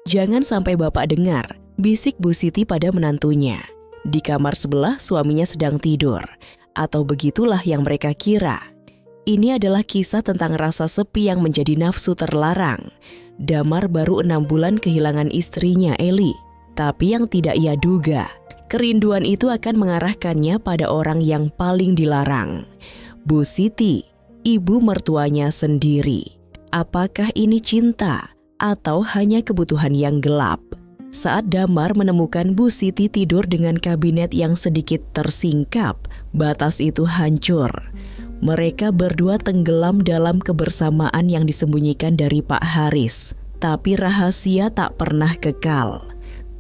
"Jangan sampai Bapak dengar," bisik Bu Siti pada menantunya. Di kamar sebelah suaminya sedang tidur, atau begitulah yang mereka kira. Ini adalah kisah tentang rasa sepi yang menjadi nafsu terlarang. Damar baru 6 bulan kehilangan istrinya Eli, tapi yang tidak ia duga, kerinduan itu akan mengarahkannya pada orang yang paling dilarang. Bu Siti, ibu mertuanya sendiri. Apakah ini cinta atau hanya kebutuhan yang gelap? Saat Damar menemukan Bu Siti tidur dengan kabinet yang sedikit tersingkap, batas itu hancur. Mereka berdua tenggelam dalam kebersamaan yang disembunyikan dari Pak Haris. Tapi rahasia tak pernah kekal.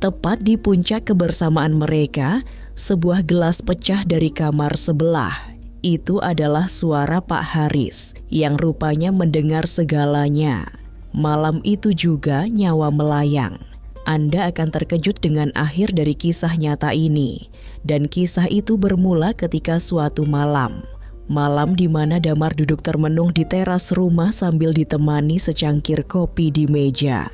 Tepat di puncak kebersamaan mereka, sebuah gelas pecah dari kamar sebelah. Itu adalah suara Pak Haris yang rupanya mendengar segalanya. Malam itu juga nyawa melayang. Anda akan terkejut dengan akhir dari kisah nyata ini. Dan kisah itu bermula ketika suatu malam di mana Damar duduk termenung di teras rumah sambil ditemani secangkir kopi di meja.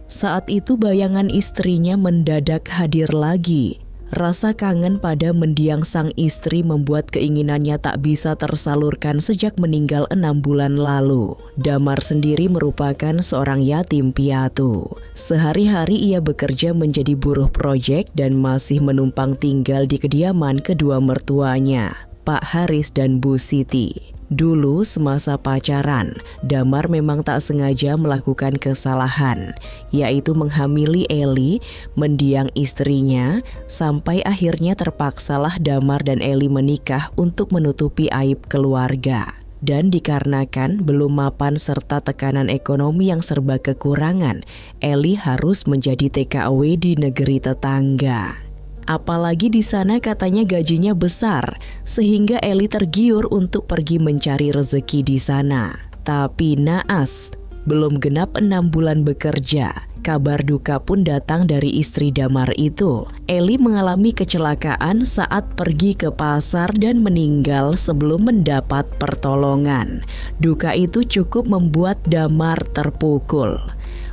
Saat itu bayangan istrinya mendadak hadir lagi. Rasa kangen pada mendiang sang istri membuat keinginannya tak bisa tersalurkan sejak meninggal 6 bulan lalu. Damar sendiri merupakan seorang yatim piatu. Sehari-hari ia bekerja menjadi buruh proyek dan masih menumpang tinggal di kediaman kedua mertuanya, Pak Haris dan Bu Siti. Dulu semasa pacaran, Damar memang tak sengaja melakukan kesalahan, yaitu menghamili Eli, mendiang istrinya, sampai akhirnya terpaksalah Damar dan Eli menikah untuk menutupi aib keluarga. Dan dikarenakan belum mapan serta tekanan ekonomi yang serba kekurangan, Eli harus menjadi TKW di negeri tetangga. Apalagi di sana katanya gajinya besar, sehingga Eli tergiur untuk pergi mencari rezeki di sana. Tapi naas, belum genap 6 bulan bekerja, kabar duka pun datang dari istri Damar itu. Eli mengalami kecelakaan saat pergi ke pasar dan meninggal sebelum mendapat pertolongan. Duka itu cukup membuat Damar terpukul.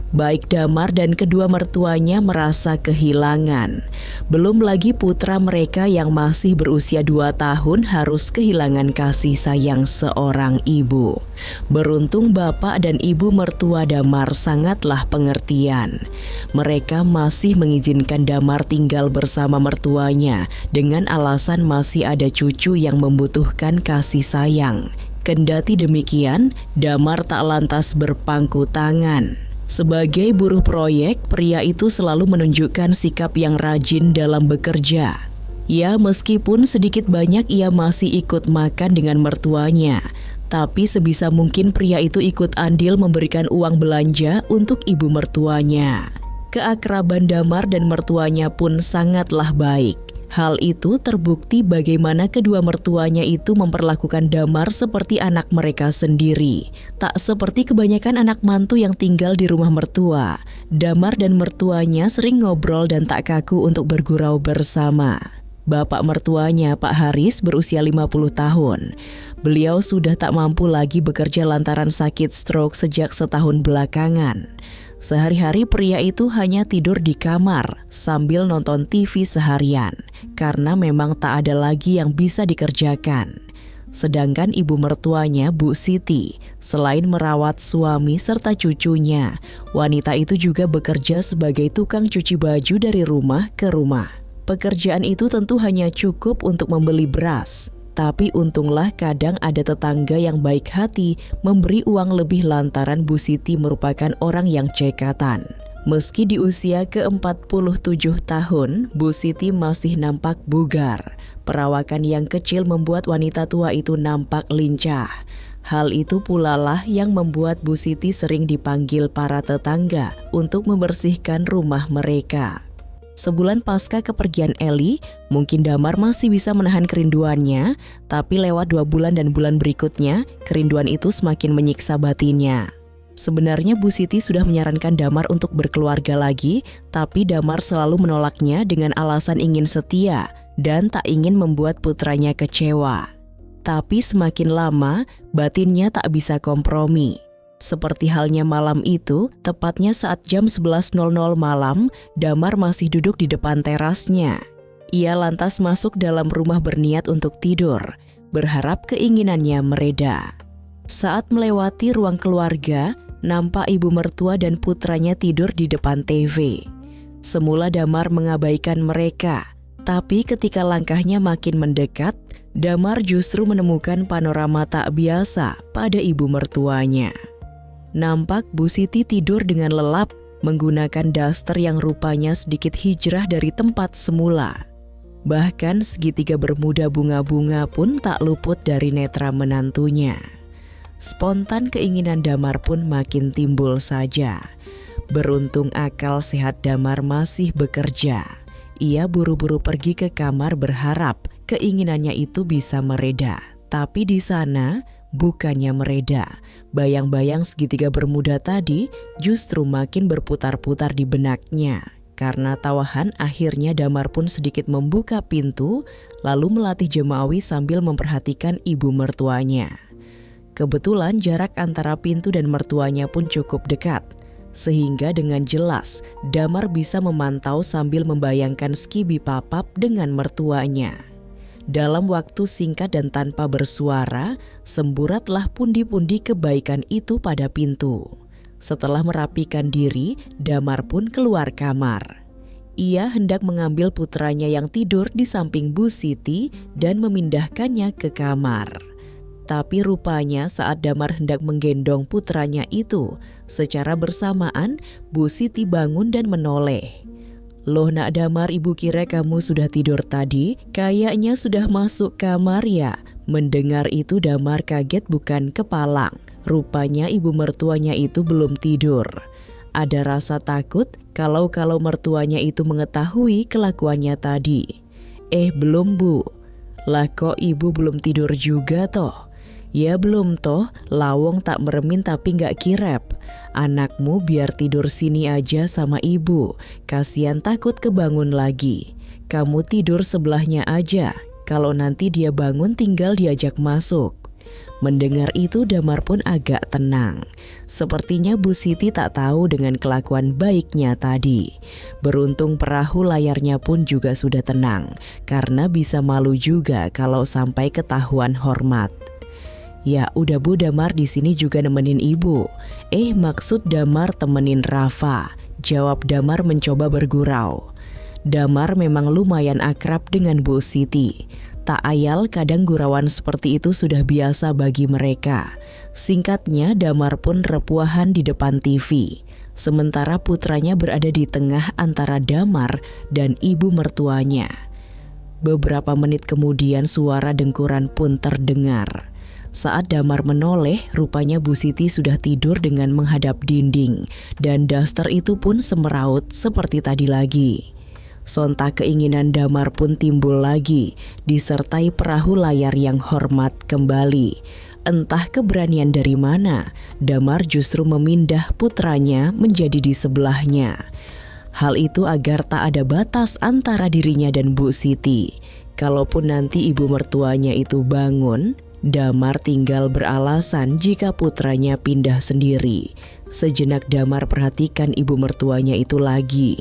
Baik Damar dan kedua mertuanya merasa kehilangan. Belum lagi putra mereka yang masih berusia 2 tahun harus kehilangan kasih sayang seorang ibu. Beruntung bapak dan ibu mertua Damar sangatlah pengertian. Mereka masih mengizinkan Damar tinggal bersama mertuanya dengan alasan masih ada cucu yang membutuhkan kasih sayang. Kendati demikian, Damar tak lantas berpangku tangan. Sebagai buruh proyek, pria itu selalu menunjukkan sikap yang rajin dalam bekerja. Ya, meskipun sedikit banyak ia masih ikut makan dengan mertuanya, tapi sebisa mungkin pria itu ikut andil memberikan uang belanja untuk ibu mertuanya. Keakraban Damar dan mertuanya pun sangatlah baik. Hal itu terbukti bagaimana kedua mertuanya itu memperlakukan Damar seperti anak mereka sendiri. Tak seperti kebanyakan anak mantu yang tinggal di rumah mertua. Damar dan mertuanya sering ngobrol dan tak kaku untuk bergurau bersama. Bapak mertuanya, Pak Haris, berusia 50 tahun. Beliau sudah tak mampu lagi bekerja lantaran sakit stroke sejak setahun belakangan. Sehari-hari pria itu hanya tidur di kamar sambil nonton TV seharian karena memang tak ada lagi yang bisa dikerjakan. Sedangkan ibu mertuanya, Bu Siti, selain merawat suami serta cucunya, wanita itu juga bekerja sebagai tukang cuci baju dari rumah ke rumah. Pekerjaan itu tentu hanya cukup untuk membeli beras. Tapi untunglah kadang ada tetangga yang baik hati memberi uang lebih lantaran Bu Siti merupakan orang yang cekatan. Meski di usia ke-47 tahun, Bu Siti masih nampak bugar. Perawakan yang kecil membuat wanita tua itu nampak lincah. Hal itu pula lah yang membuat Bu Siti sering dipanggil para tetangga untuk membersihkan rumah mereka. Sebulan pasca kepergian Eli, mungkin Damar masih bisa menahan kerinduannya, tapi lewat 2 bulan dan bulan berikutnya, kerinduan itu semakin menyiksa batinnya. Sebenarnya Bu Siti sudah menyarankan Damar untuk berkeluarga lagi, tapi Damar selalu menolaknya dengan alasan ingin setia dan tak ingin membuat putranya kecewa. Tapi semakin lama, batinnya tak bisa kompromi. Seperti halnya malam itu, tepatnya saat jam 11.00 malam, Damar masih duduk di depan terasnya. Ia lantas masuk dalam rumah berniat untuk tidur, berharap keinginannya mereda. Saat melewati ruang keluarga, nampak ibu mertua dan putranya tidur di depan TV. Semula Damar mengabaikan mereka, tapi ketika langkahnya makin mendekat, Damar justru menemukan panorama tak biasa pada ibu mertuanya. Nampak Bu Siti tidur dengan lelap menggunakan daster yang rupanya sedikit hijrah dari tempat semula. Bahkan segitiga bermuda bunga-bunga pun tak luput dari netra menantunya. Spontan keinginan Damar pun makin timbul saja. Beruntung akal sehat Damar masih bekerja. Ia buru-buru pergi ke kamar berharap keinginannya itu bisa mereda. Tapi di sana bukannya mereda. Bayang-bayang segitiga bermuda tadi justru makin berputar-putar di benaknya. Karena tawahan, akhirnya Damar pun sedikit membuka pintu, lalu melatih jemawi sambil memperhatikan ibu mertuanya. Kebetulan jarak antara pintu dan mertuanya pun cukup dekat, sehingga dengan jelas Damar bisa memantau sambil membayangkan Skibi Papap dengan mertuanya. Dalam waktu singkat dan tanpa bersuara, semburatlah pundi-pundi kebaikan itu pada pintu. Setelah merapikan diri, Damar pun keluar kamar. Ia hendak mengambil putranya yang tidur di samping Bu Siti dan memindahkannya ke kamar. Tapi rupanya saat Damar hendak menggendong putranya itu, secara bersamaan Bu Siti bangun dan menoleh. "Loh nak Damar, ibu kira kamu sudah tidur tadi, kayaknya sudah masuk kamar ya." Mendengar itu Damar kaget bukan kepalang. Rupanya ibu mertuanya itu belum tidur. Ada rasa takut kalau mertuanya itu mengetahui kelakuannya tadi. Belum Bu." "Lah kok ibu belum tidur juga toh?" "Ya belum toh, lawong tak meremin tapi gak kirep. Anakmu biar tidur sini aja sama ibu, kasihan takut kebangun lagi. Kamu tidur sebelahnya aja, kalau nanti dia bangun tinggal diajak masuk." Mendengar itu Damar pun agak tenang. Sepertinya Bu Siti tak tahu dengan kelakuan baiknya tadi. Beruntung perahu layarnya pun juga sudah tenang, karena bisa malu juga kalau sampai ketahuan hormat. "Ya udah Bu, Damar di sini juga nemenin ibu." Maksud Damar temenin Rafa," jawab Damar mencoba bergurau. Damar memang lumayan akrab dengan Bu Siti. Tak ayal kadang gurauan seperti itu sudah biasa bagi mereka. Singkatnya Damar pun repuahan di depan TV. Sementara putranya berada di tengah antara Damar dan ibu mertuanya. Beberapa menit kemudian suara dengkuran pun terdengar. Saat Damar menoleh, rupanya Bu Siti sudah tidur dengan menghadap dinding, dan daster itu pun semeraut seperti tadi lagi. Sontak keinginan Damar pun timbul lagi, disertai perahu layar yang hormat kembali. Entah keberanian dari mana, Damar justru memindah putranya menjadi di sebelahnya. Hal itu agar tak ada batas antara dirinya dan Bu Siti. Kalaupun nanti ibu mertuanya itu bangun, Damar tinggal beralasan jika putranya pindah sendiri. Sejenak Damar perhatikan ibu mertuanya itu lagi.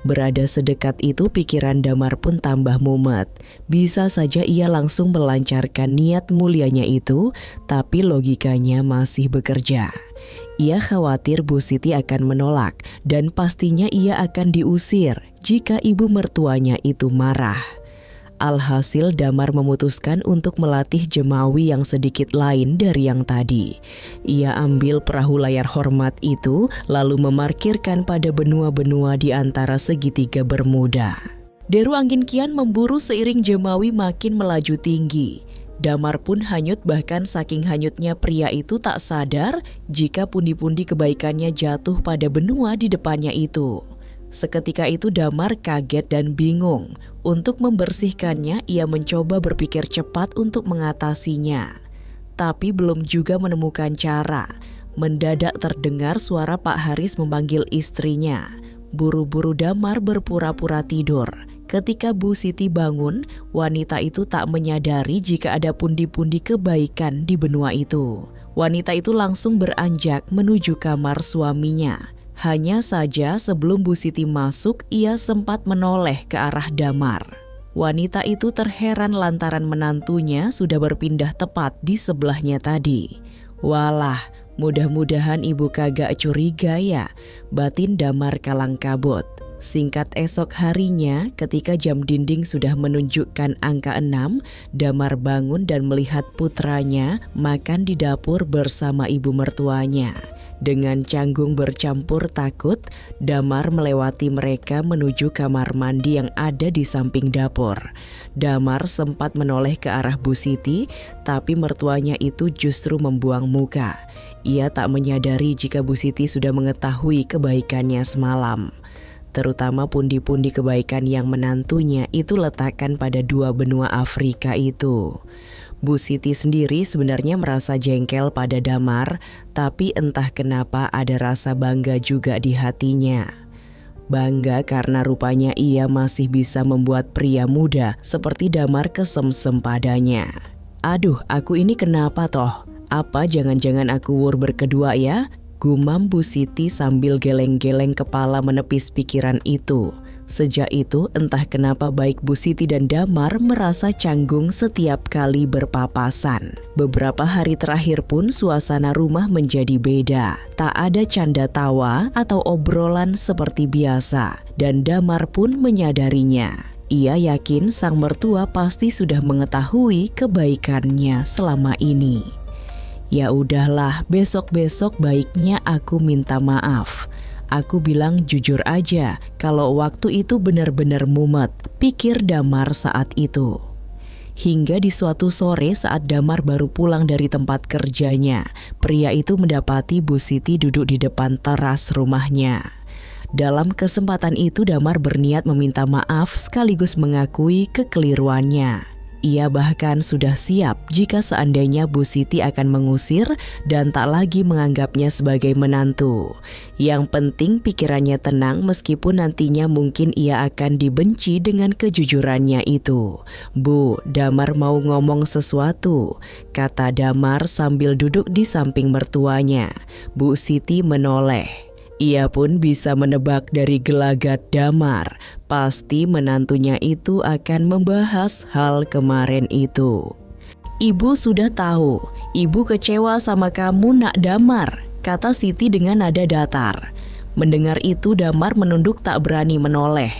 Berada sedekat itu pikiran Damar pun tambah mumet. Bisa saja ia langsung melancarkan niat mulianya itu, tapi logikanya masih bekerja. Ia khawatir Bu Siti akan menolak dan pastinya ia akan diusir jika ibu mertuanya itu marah. Alhasil Damar memutuskan untuk melatih jemawi yang sedikit lain dari yang tadi. Ia ambil perahu layar hormat itu lalu memarkirkan pada benua-benua di antara segitiga bermuda. Deru angin kian memburu seiring jemawi makin melaju tinggi. Damar pun hanyut, bahkan saking hanyutnya pria itu tak sadar jika pundi-pundi kebaikannya jatuh pada benua di depannya itu. Seketika itu Damar kaget dan bingung. Untuk membersihkannya, ia mencoba berpikir cepat untuk mengatasinya. Tapi belum juga menemukan cara. Mendadak terdengar suara Pak Haris memanggil istrinya. Buru-buru Damar berpura-pura tidur. Ketika Bu Siti bangun, wanita itu tak menyadari jika ada pundi-pundi kebaikan di benua itu. Wanita itu langsung beranjak menuju kamar suaminya. Hanya saja sebelum Bu Siti masuk, ia sempat menoleh ke arah Damar. Wanita itu terheran lantaran menantunya sudah berpindah tepat di sebelahnya tadi. Walah, mudah-mudahan ibu kagak curiga ya, batin Damar kalang kabut. Singkat esok harinya, ketika jam dinding sudah menunjukkan angka 6, Damar bangun dan melihat putranya makan di dapur bersama ibu mertuanya. Dengan canggung bercampur takut, Damar melewati mereka menuju kamar mandi yang ada di samping dapur. Damar sempat menoleh ke arah Bu Siti, tapi mertuanya itu justru membuang muka. Ia tak menyadari jika Bu Siti sudah mengetahui kebaikannya semalam. Terutama pundi-pundi kebaikan yang menantunya itu letakkan pada 2 benua Afrika itu. Bu Siti sendiri sebenarnya merasa jengkel pada Damar, tapi entah kenapa ada rasa bangga juga di hatinya. Bangga karena rupanya ia masih bisa membuat pria muda seperti Damar kesemsem padanya. Aduh, aku ini kenapa toh? Apa jangan-jangan aku wur berkedua ya? Gumam Bu Siti sambil geleng-geleng kepala menepis pikiran itu. Sejak itu entah kenapa baik Bu Siti dan Damar merasa canggung setiap kali berpapasan. Beberapa hari terakhir pun suasana rumah menjadi beda. Tak ada canda tawa atau obrolan seperti biasa. Dan Damar pun menyadarinya. Ia yakin sang mertua pasti sudah mengetahui kebaikannya selama ini. Ya udahlah, besok-besok baiknya aku minta maaf. Aku bilang jujur aja kalau waktu itu benar-benar mumet, pikir Damar saat itu. Hingga di suatu sore saat Damar baru pulang dari tempat kerjanya, pria itu mendapati Bu Siti duduk di depan teras rumahnya. Dalam kesempatan itu Damar berniat meminta maaf sekaligus mengakui kekeliruannya. Ia bahkan sudah siap jika seandainya Bu Siti akan mengusir dan tak lagi menganggapnya sebagai menantu. Yang penting pikirannya tenang meskipun nantinya mungkin ia akan dibenci dengan kejujurannya itu. Bu, Damar mau ngomong sesuatu, kata Damar sambil duduk di samping mertuanya. Bu Siti menoleh. Ia pun bisa menebak dari gelagat Damar, pasti menantunya itu akan membahas hal kemarin itu. Ibu sudah tahu, ibu kecewa sama kamu nak Damar, kata Siti dengan nada datar. Mendengar itu Damar menunduk tak berani menoleh.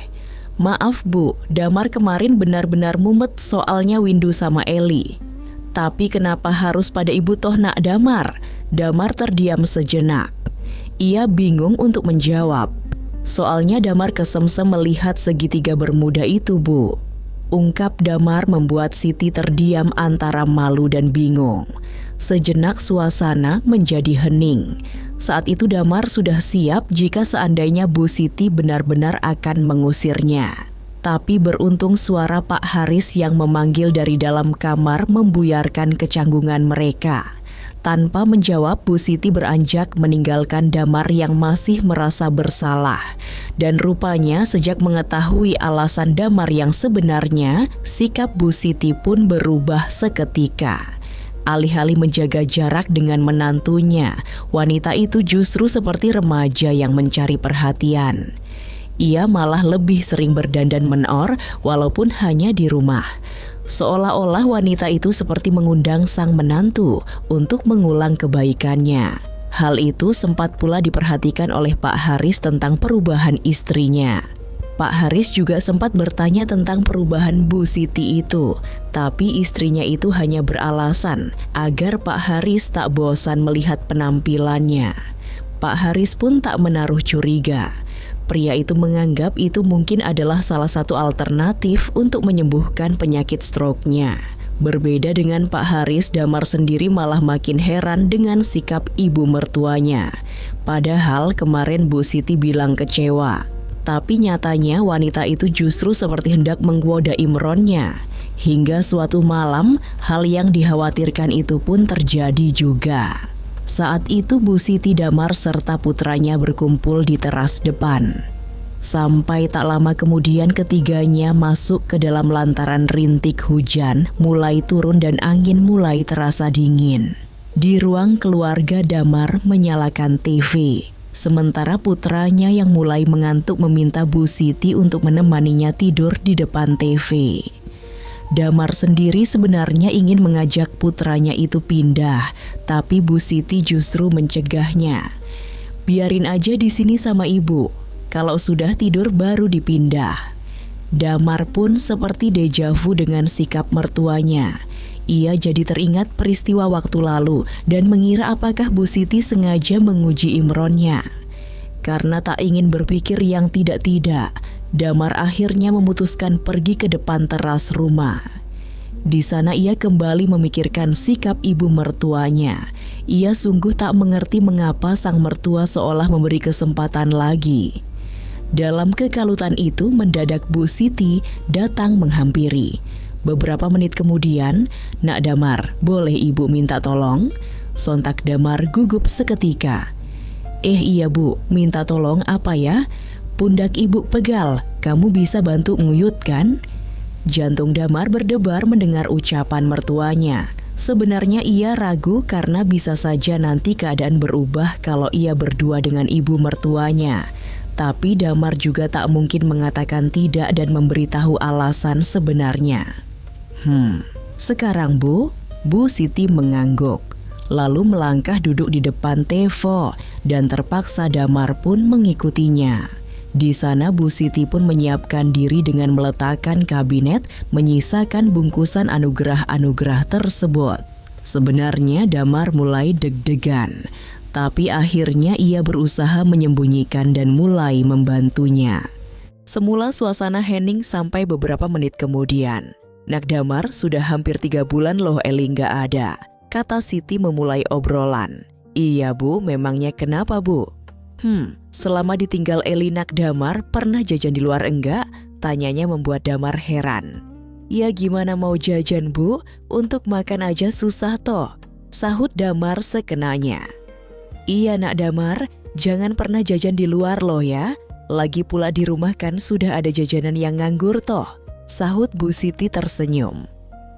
Maaf Bu, Damar kemarin benar-benar mumet soalnya Windu sama Eli. Tapi kenapa harus pada ibu toh nak Damar? Damar terdiam sejenak. Ia bingung untuk menjawab. Soalnya Damar kesemsem melihat segitiga bermuda itu Bu. Ungkap Damar membuat Siti terdiam antara malu dan bingung. Sejenak suasana menjadi hening. Saat itu Damar sudah siap jika seandainya Bu Siti benar-benar akan mengusirnya. Tapi beruntung suara Pak Haris yang memanggil dari dalam kamar membuyarkan kecanggungan mereka. Tanpa menjawab, Bu Siti beranjak meninggalkan Damar yang masih merasa bersalah. Dan rupanya sejak mengetahui alasan Damar yang sebenarnya, sikap Bu Siti pun berubah seketika. Alih-alih menjaga jarak dengan menantunya, wanita itu justru seperti remaja yang mencari perhatian. Ia malah lebih sering berdandan menor walaupun hanya di rumah. Seolah-olah wanita itu seperti mengundang sang menantu untuk mengulang kebaikannya. Hal itu sempat pula diperhatikan oleh Pak Haris tentang perubahan istrinya. Pak Haris juga sempat bertanya tentang perubahan Bu Siti itu, tapi istrinya itu hanya beralasan agar Pak Haris tak bosan melihat penampilannya. Pak Haris pun tak menaruh curiga. Pria itu menganggap itu mungkin adalah salah satu alternatif untuk menyembuhkan penyakit stroke-nya. Berbeda dengan Pak Haris, Damar sendiri malah makin heran dengan sikap ibu mertuanya. Padahal kemarin Bu Siti bilang kecewa, tapi nyatanya wanita itu justru seperti hendak menggoda Imronnya. Hingga suatu malam, hal yang dikhawatirkan itu pun terjadi juga. Saat itu Bu Siti, Damar serta putranya berkumpul di teras depan. Sampai tak lama kemudian ketiganya masuk ke dalam lantaran rintik hujan mulai turun dan angin mulai terasa dingin. Di ruang keluarga, Damar menyalakan TV. Sementara putranya yang mulai mengantuk meminta Bu Siti untuk menemaninya tidur di depan TV. Damar sendiri sebenarnya ingin mengajak putranya itu pindah, tapi Bu Siti justru mencegahnya. Biarin aja di sini sama ibu, kalau sudah tidur baru dipindah. Damar pun seperti dejavu dengan sikap mertuanya. Ia jadi teringat peristiwa waktu lalu dan mengira apakah Bu Siti sengaja menguji Imronnya. Karena tak ingin berpikir yang tidak-tidak, Damar akhirnya memutuskan pergi ke depan teras rumah. Di sana ia kembali memikirkan sikap ibu mertuanya. Ia sungguh tak mengerti mengapa sang mertua seolah memberi kesempatan lagi. Dalam kekalutan itu mendadak Bu Siti datang menghampiri. Beberapa menit kemudian, "Nak Damar, boleh ibu minta tolong?" Sontak Damar gugup seketika. Iya bu, minta tolong apa ya?" "Pundak ibu pegal, kamu bisa bantu nguyut kan?" Jantung Damar berdebar mendengar ucapan mertuanya. Sebenarnya ia ragu karena bisa saja nanti keadaan berubah kalau ia berdua dengan ibu mertuanya. Tapi Damar juga tak mungkin mengatakan tidak dan memberitahu alasan sebenarnya. Sekarang bu Siti mengangguk. Lalu melangkah duduk di depan Tevo dan terpaksa Damar pun mengikutinya. Di sana Bu Siti pun menyiapkan diri dengan meletakkan kabinet menyisakan bungkusan anugerah-anugerah tersebut. Sebenarnya Damar mulai deg-degan, tapi akhirnya ia berusaha menyembunyikan dan mulai membantunya. Semula suasana hening sampai beberapa menit kemudian. "Nak Damar, sudah hampir 3 bulan loh Eli nggak ada," kata Siti memulai obrolan. "Iya bu, memangnya kenapa bu?" Selama ditinggal Eli, Nak Damar pernah jajan di luar enggak?" Tanyanya membuat Damar heran. "Ya gimana mau jajan bu, untuk makan aja susah toh," sahut Damar sekenanya. "Iya Nak Damar, jangan pernah jajan di luar loh ya. Lagi pula di rumah kan sudah ada jajanan yang nganggur toh," sahut Bu Siti tersenyum.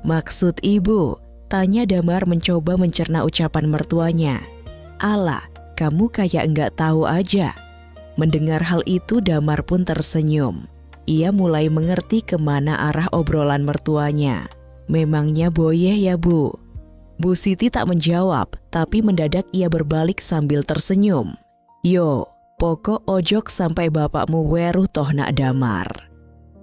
"Maksud ibu?" tanya Damar mencoba mencerna ucapan mertuanya. "Alah, kamu kayak enggak tahu aja." Mendengar hal itu Damar pun tersenyum. Ia mulai mengerti kemana arah obrolan mertuanya. "Memangnya boyeh ya bu?" Bu Siti tak menjawab, tapi mendadak ia berbalik sambil tersenyum. "Yo, pokok ojok sampai bapakmu weruh toh Nak Damar."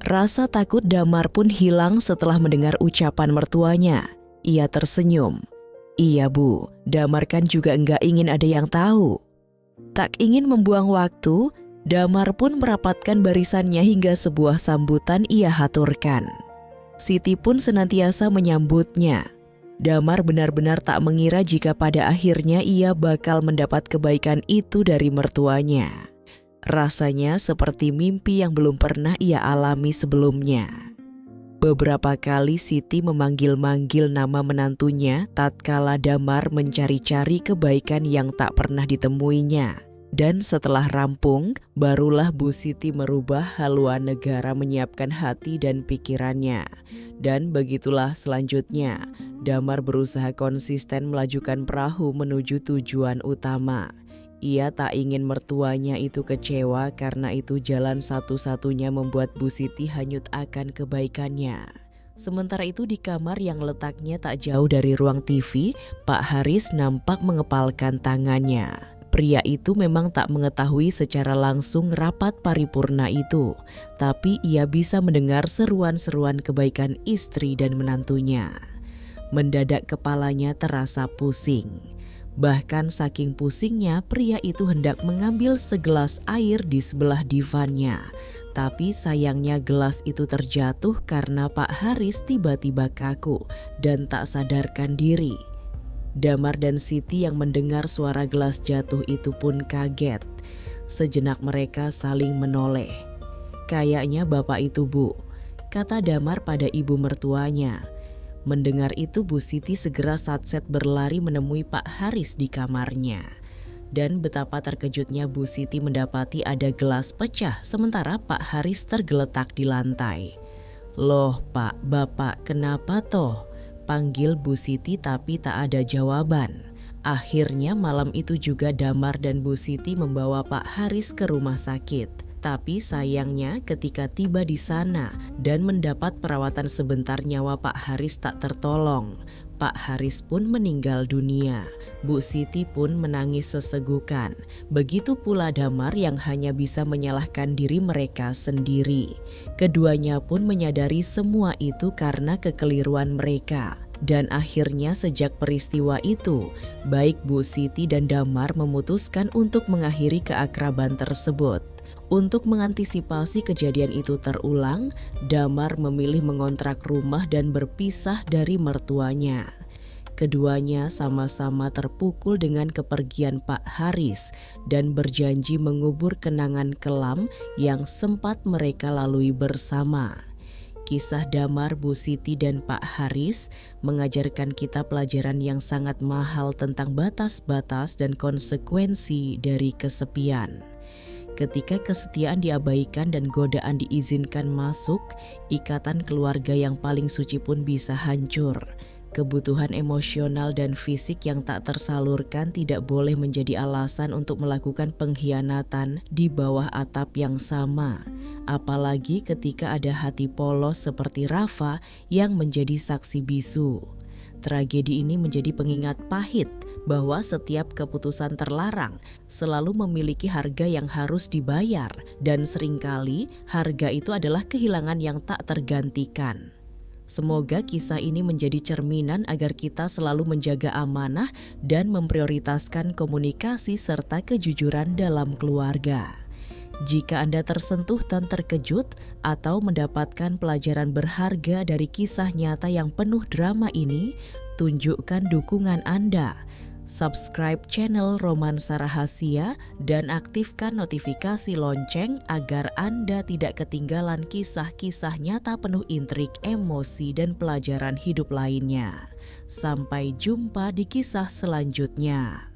Rasa takut Damar pun hilang setelah mendengar ucapan mertuanya. Ia tersenyum. "Iya bu, Damar kan juga enggak ingin ada yang tahu." Tak ingin membuang waktu, Damar pun merapatkan barisannya hingga sebuah sambutan ia haturkan. Siti pun senantiasa menyambutnya. Damar benar-benar tak mengira jika pada akhirnya ia bakal mendapat kebaikan itu dari mertuanya. Rasanya seperti mimpi yang belum pernah ia alami sebelumnya. Beberapa kali Siti memanggil-manggil nama menantunya tatkala Damar mencari-cari kebaikan yang tak pernah ditemuinya. Dan setelah rampung, barulah Bu Siti merubah haluan negara menyiapkan hati dan pikirannya. Dan begitulah selanjutnya, Damar berusaha konsisten melajukan perahu menuju tujuan utama. Ia tak ingin mertuanya itu kecewa karena itu jalan satu-satunya membuat Bu Siti hanyut akan kebaikannya. Sementara itu di kamar yang letaknya tak jauh dari ruang TV, Pak Haris nampak mengepalkan tangannya. Pria itu memang tak mengetahui secara langsung rapat paripurna itu, tapi ia bisa mendengar seruan-seruan kebaikan istri dan menantunya. Mendadak kepalanya terasa pusing. Bahkan saking pusingnya, pria itu hendak mengambil segelas air di sebelah divannya. Tapi sayangnya gelas itu terjatuh karena Pak Haris tiba-tiba kaku dan tak sadarkan diri. Damar dan Siti yang mendengar suara gelas jatuh itu pun kaget. Sejenak mereka saling menoleh. "Kayaknya bapak itu bu," kata Damar pada ibu mertuanya. Mendengar itu Bu Siti segera satset berlari menemui Pak Haris di kamarnya. Dan betapa terkejutnya Bu Siti mendapati ada gelas pecah sementara Pak Haris tergeletak di lantai. "Loh Pak, Bapak kenapa toh?" panggil Bu Siti tapi tak ada jawaban. Akhirnya malam itu juga Damar dan Bu Siti membawa Pak Haris ke rumah sakit. Tapi sayangnya ketika tiba di sana dan mendapat perawatan sebentar, nyawa Pak Haris tak tertolong. Pak Haris pun meninggal dunia. Bu Siti pun menangis sesegukan. Begitu pula Damar yang hanya bisa menyalahkan diri mereka sendiri. Keduanya pun menyadari semua itu karena kekeliruan mereka. Dan akhirnya sejak peristiwa itu, baik Bu Siti dan Damar memutuskan untuk mengakhiri keakraban tersebut. Untuk mengantisipasi kejadian itu terulang, Damar memilih mengontrak rumah dan berpisah dari mertuanya. Keduanya sama-sama terpukul dengan kepergian Pak Haris dan berjanji mengubur kenangan kelam yang sempat mereka lalui bersama. Kisah Damar, Bu Siti, dan Pak Haris mengajarkan kita pelajaran yang sangat mahal tentang batas-batas dan konsekuensi dari kesepian. Ketika kesetiaan diabaikan dan godaan diizinkan masuk, ikatan keluarga yang paling suci pun bisa hancur. Kebutuhan emosional dan fisik yang tak tersalurkan tidak boleh menjadi alasan untuk melakukan pengkhianatan di bawah atap yang sama. Apalagi ketika ada hati polos seperti Rafa yang menjadi saksi bisu. Tragedi ini menjadi pengingat pahit bahwa setiap keputusan terlarang selalu memiliki harga yang harus dibayar, dan seringkali harga itu adalah kehilangan yang tak tergantikan. Semoga kisah ini menjadi cerminan agar kita selalu menjaga amanah dan memprioritaskan komunikasi serta kejujuran dalam keluarga. Jika Anda tersentuh dan terkejut atau mendapatkan pelajaran berharga dari kisah nyata yang penuh drama ini, tunjukkan dukungan Anda. Subscribe channel Romansa Rahasia dan aktifkan notifikasi lonceng agar Anda tidak ketinggalan kisah-kisah nyata penuh intrik, emosi, dan pelajaran hidup lainnya. Sampai jumpa di kisah selanjutnya.